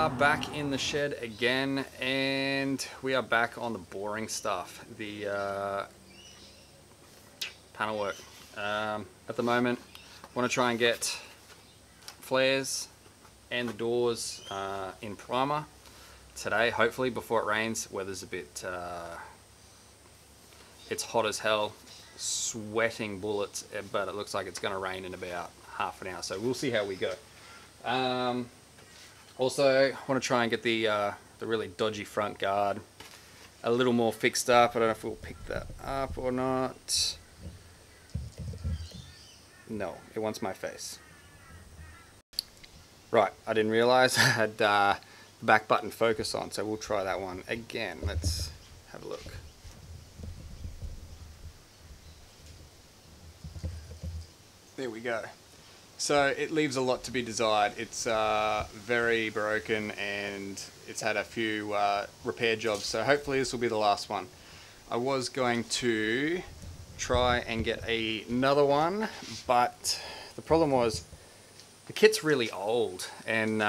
are back in the shed again, and we are back on the boring stuff, the panel work. At the moment, I want to try and get flares and the doors in primer today, hopefully before it rains. Weather's a bit, it's hot as hell, sweating bullets, but it looks like it's going to rain in about half an hour, so we'll see how we go. Also, I want to try and get the really dodgy front guard a little more fixed up. I don't know if we'll pick that up or not. No, it wants my face. Right, I didn't realize I had the back button focus on, so we'll try that one again. Let's have a look. There we go. So it leaves a lot to be desired. It's very broken and it's had a few repair jobs, so hopefully this will be the last one. I was going to try and get another one, but the problem was the kit's really old, and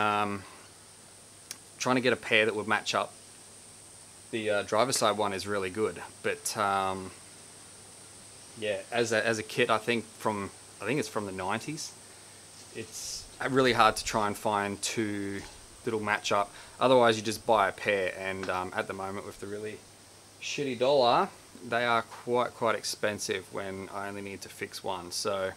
trying to get a pair that would match up the driver's side one is really good, but yeah, as a kit, I think it's from the 90s. It's really hard to try and find two that'll match up. Otherwise, you just buy a pair, and at the moment, with the really shitty dollar, they are quite expensive when I only need to fix one. So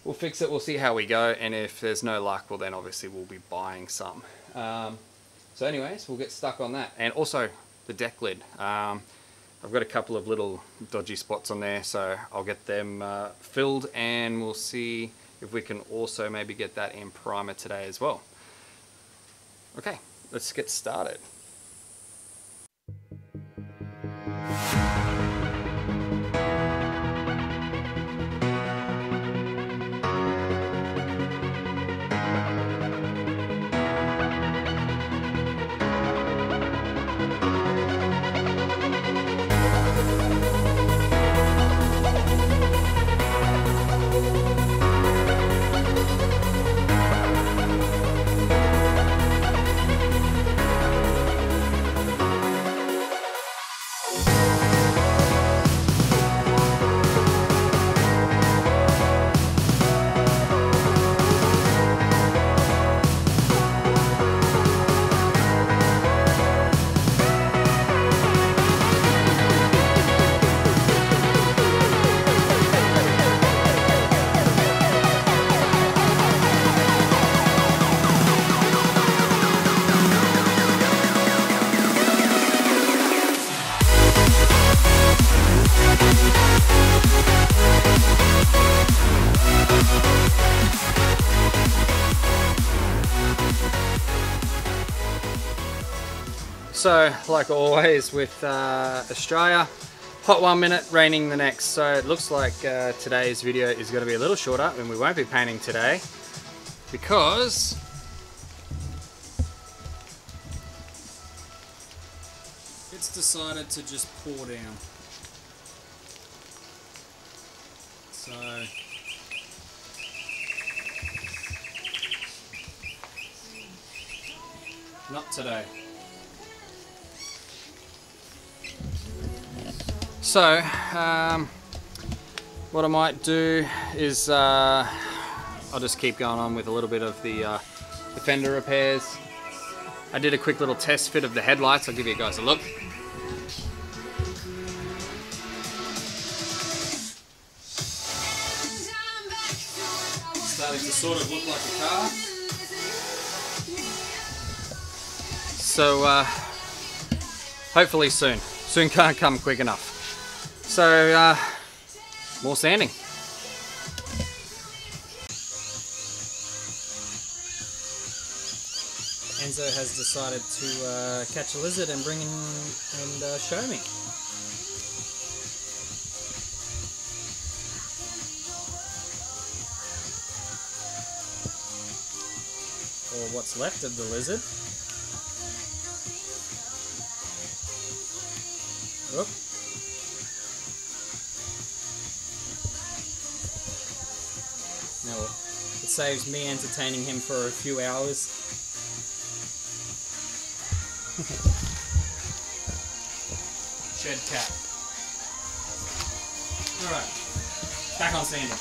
we'll fix it, we'll see how we go, and if there's no luck, well then obviously we'll be buying some. So anyways, we'll get stuck on that. And also the deck lid. I've got a couple of little dodgy spots on there, so I'll get them filled, and we'll see if we can also maybe get that in primer today as well. Okay, let's get started. So, like always with Australia, hot 1 minute, raining the next. So it looks like today's video is going to be a little shorter, and we won't be painting today because it's decided to just pour down. So not today. So, what I might do is I'll just keep going on with a little bit of the fender repairs. I did a quick little test fit of the headlights. I'll give you guys a look. Starting to sort of look like a car. So, hopefully soon. Soon can't come quick enough. So, more sanding. Enzo has decided to catch a lizard and bring in and show me. Or what's left of the lizard. Oop. Now, it saves me entertaining him for a few hours. Shed cap. Alright, back on sanding.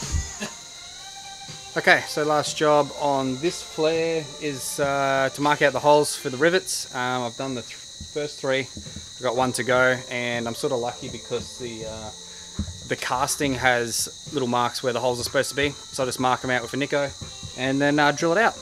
Okay, so last job on this flare is to mark out the holes for the rivets. I've done the first 3. I've got 1 to go, and I'm sort of lucky because the casting has little marks where the holes are supposed to be. So I'll just mark them out with a Nico and then drill it out.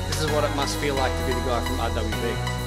This is what it must feel like to be the guy from RWB.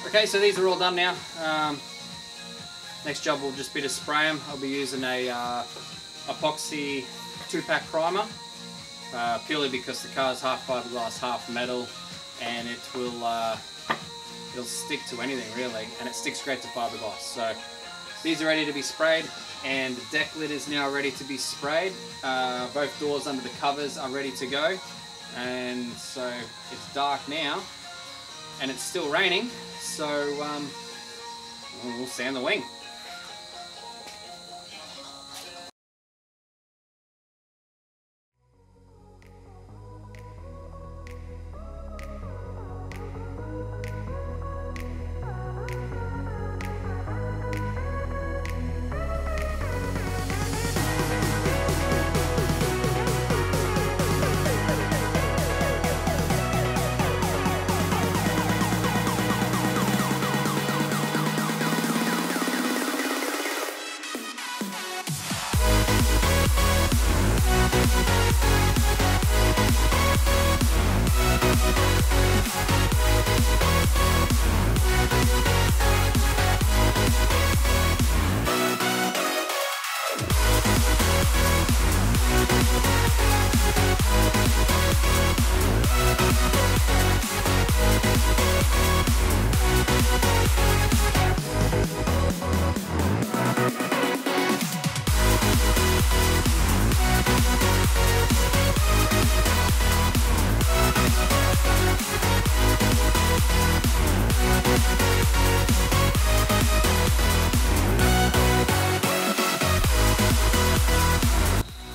Okay, so these are all done now. Next job will just be to spray them. I'll be using a epoxy 2-pack primer, purely because the car is half fiberglass, half metal, and it will it'll stick to anything really, and it sticks great to fiberglass. So these are ready to be sprayed, and the deck lid is now ready to be sprayed. Both doors under the covers are ready to go, and so it's dark now, and it's still raining. So we'll sand the wing.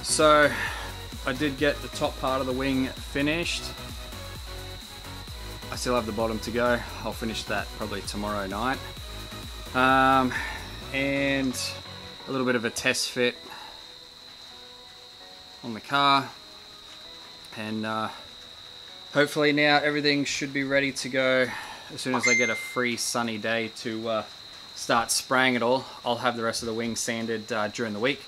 So I did get the top part of the wing finished. I still have the bottom to go. I'll finish that probably tomorrow night. And a little bit of a test fit on the car. And hopefully now everything should be ready to go. As soon as I get a free sunny day to start spraying it all, I'll have the rest of the wing sanded during the week,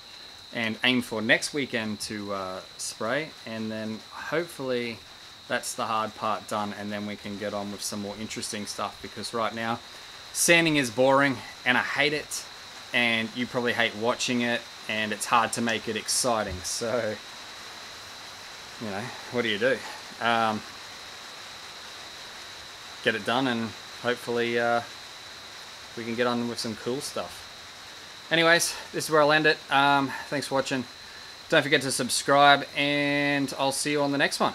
and aim for next weekend to spray, and then hopefully that's the hard part done, and then we can get on with some more interesting stuff, because right now sanding is boring and I hate it, and you probably hate watching it, and it's hard to make it exciting. So, you know, what do? Get it done, and hopefully we can get on with some cool stuff. Anyways, this is where I'll end it. Thanks for watching. Don't forget to subscribe, and I'll see you on the next one.